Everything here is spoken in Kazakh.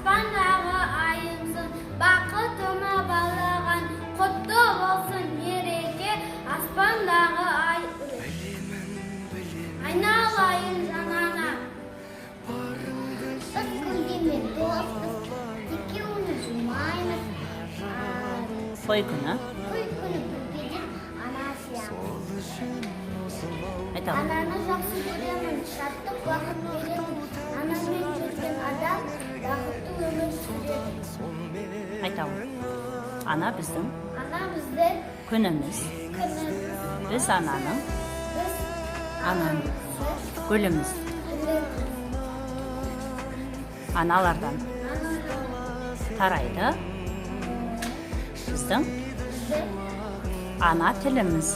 Аспандағы айымсың, бақытыма балаған, құтты болсын мереке, аспандағы ай. Айналайын жанана. Біз гүлдемен доспыз, екеуміз жұмаймыз. Той күні. Той күні күлбеден ана сиямыз. Айтамын. Ананы жақсы көремін, шаттық уақыт беремін. Анамен жүрген адам бақытты өмір сүреді. Айтамын. Ана біздің Ана бізді күніміз. Біз ананың гүліміз. Аналардан тарайды біздің ана тіліміз.